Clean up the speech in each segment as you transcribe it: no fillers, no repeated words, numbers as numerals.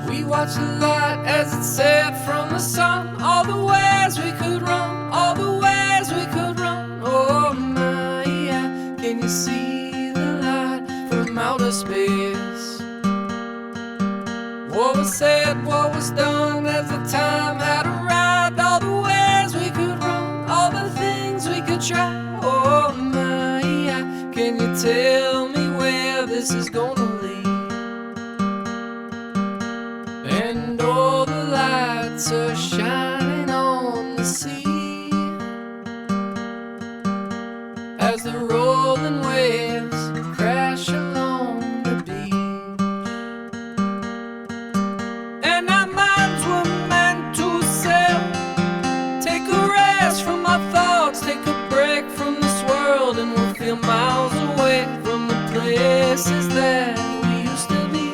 We watched the light as it set from the sun. All the ways we could run, all the ways we could run. Oh my, yeah. Can you see the light from outer space? What was said, what was done as the time had arrived. All the ways we could run, all the things we could try. Oh my, yeah. Can you tell me where this is gonna lead? And all the lights are shining on the sea as the rolling waves crash along the beach. And our minds were meant to sail, take a rest from our thoughts, take a break from this world, and we'll feel miles away from the places that we used to be.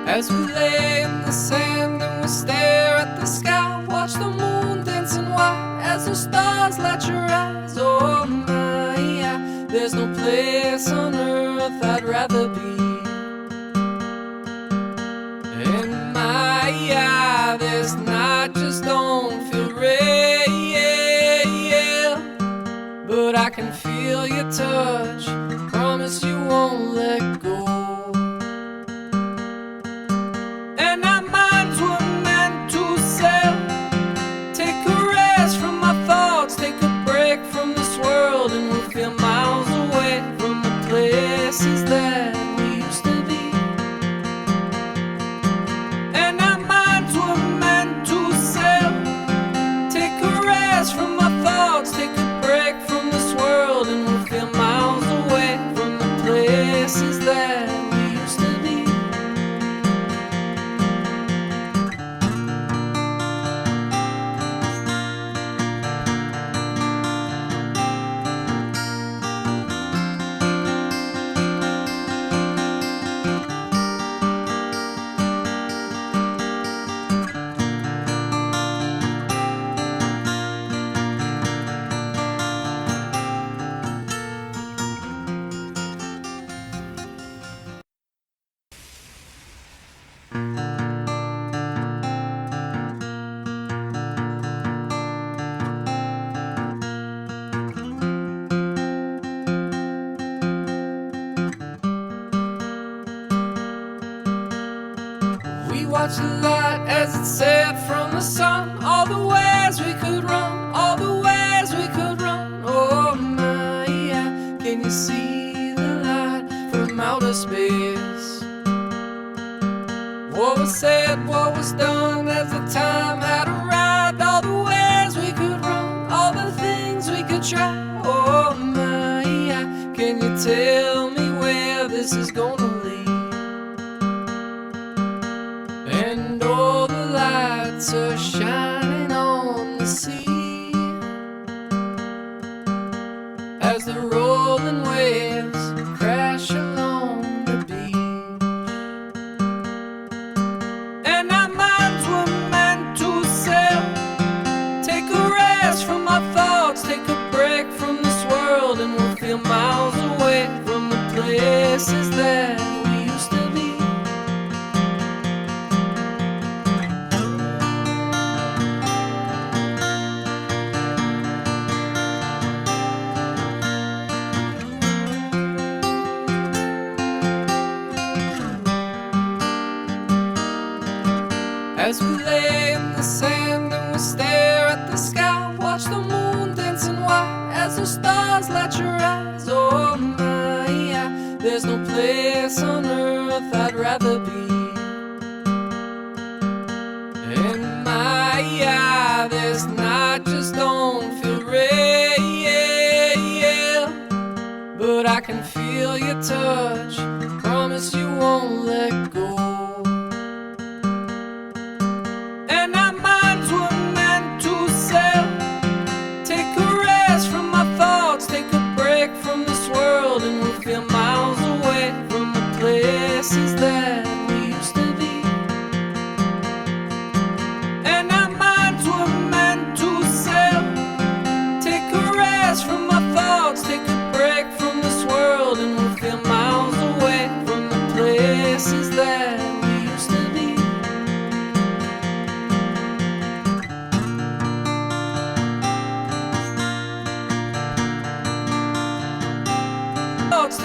As we lay in the sand and we stare at the sky, watch the moon dancing white as the stars light your eyes. Oh my, yeah, there's no place on earth I'd rather be. And my, yeah, this night just don't feel real, but I can feel your touch, promise you won't let go. And we'll feel miles away from the places that we used to be. And our minds were meant to sail, take a rest from our thoughts, take a break from this world, and we'll feel miles away from the places that we used to be. We watched the light as it set from the sun. All the ways we could run, all the ways we could run. Oh my, yeah. Can you see the light from outer space? What was said, what was done as the time had arrived. All the ways we could run, all the things we could try. Oh my, yeah. Can you tell me where this is gonna lead? And all the lights are shining on the sea as the rolling waves crash along the beach. And our minds were meant to sail, take a rest from our thoughts, take a break from this world, and we'll feel miles away from the places that we used to be. As we lay in the sand and we stare at the sky, watch the moon dancing white as the stars light your eyes. Oh my, yeah, there's no place on earth I'd rather be. And my, yeah, this night just don't feel real, but I can feel your touch, promise you won't won't let go. And our minds were meant to sail, take a rest from our thoughts, take a break from this world, and we'll feel miles away from the places that we used to be. And our minds were meant to sail, take a rest from our thoughts, take a break from this world, and we'll feel miles away from the places that we used to be.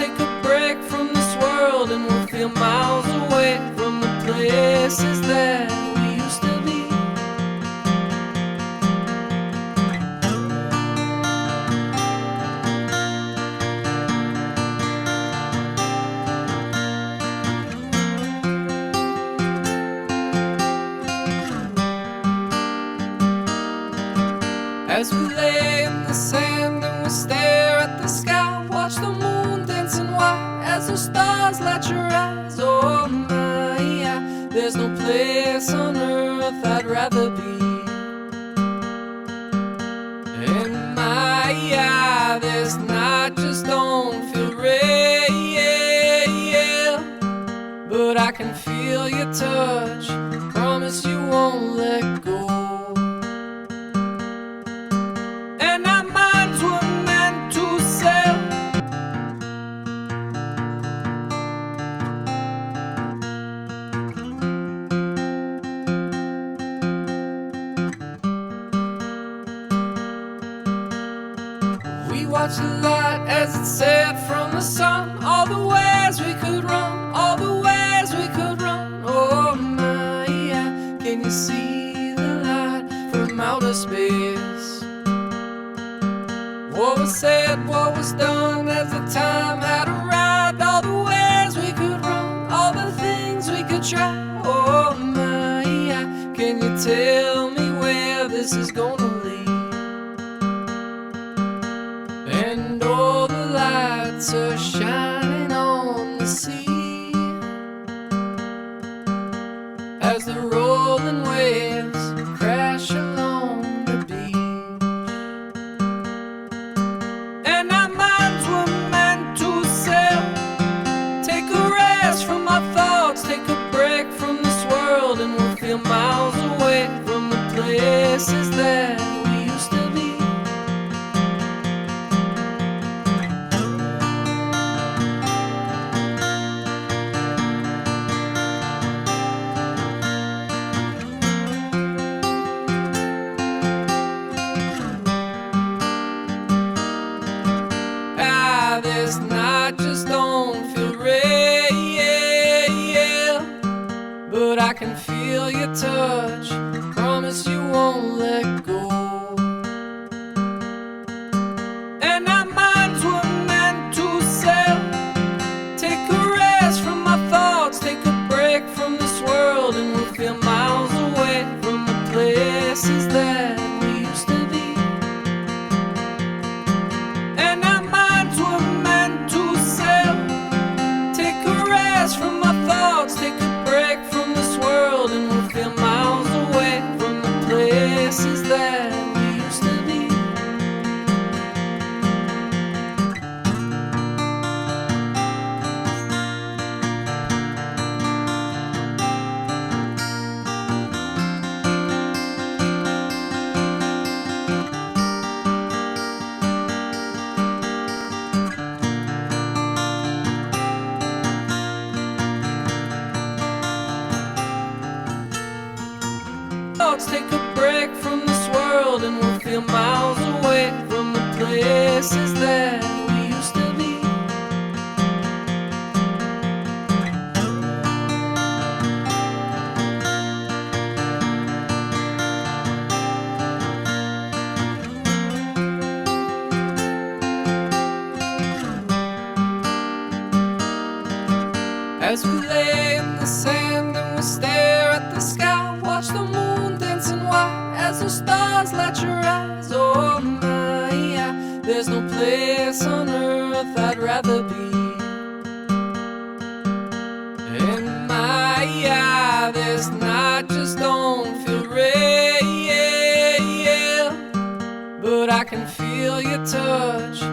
Take a break from this world, and we'll feel miles away from the places that we used to be. As we lay in the sand and we stare at the sky, watch the moon dancing white as the stars light your eyes. Oh my, yeah, there's no place on earth I'd rather be. And my, yeah, this night just don't feel real, but I can feel your touch, promise you won't let go. We watched the light as it set from the sun, all the ways we could run, all the ways we could run. Oh my, yeah, can you see the light from outer space? What was said, what was done as the time had arrived, all the ways we could run, all the things we could try. Oh my, yeah, can you tell me where this is gonna lead? And all the lights are shining on the sea as the rolling waves crash along the beach. And our minds were meant to sail, take a rest from our thoughts, take a break from this world, and we'll feel miles away from the places that we used to be. This night just don't feel real, but I can feel your touch, promise you won't let go. And our minds were meant to sail, take a rest from our thoughts, take a break from this world, and we'll feel miles away from the places that we used to be. And our minds were meant to sail, take a rest from our thoughts, take a break from this world, and we'll feel miles away from the places that we used to be. Take a break from this world, and we'll feel miles away from the places that we used to be. As we lay in the sand and we stare at the sky, watch the moon dancing white as the stars light your eyes. Oh my, yeah, there's no place on earth I'd rather be. this night just don't feel real, but I can feel your touch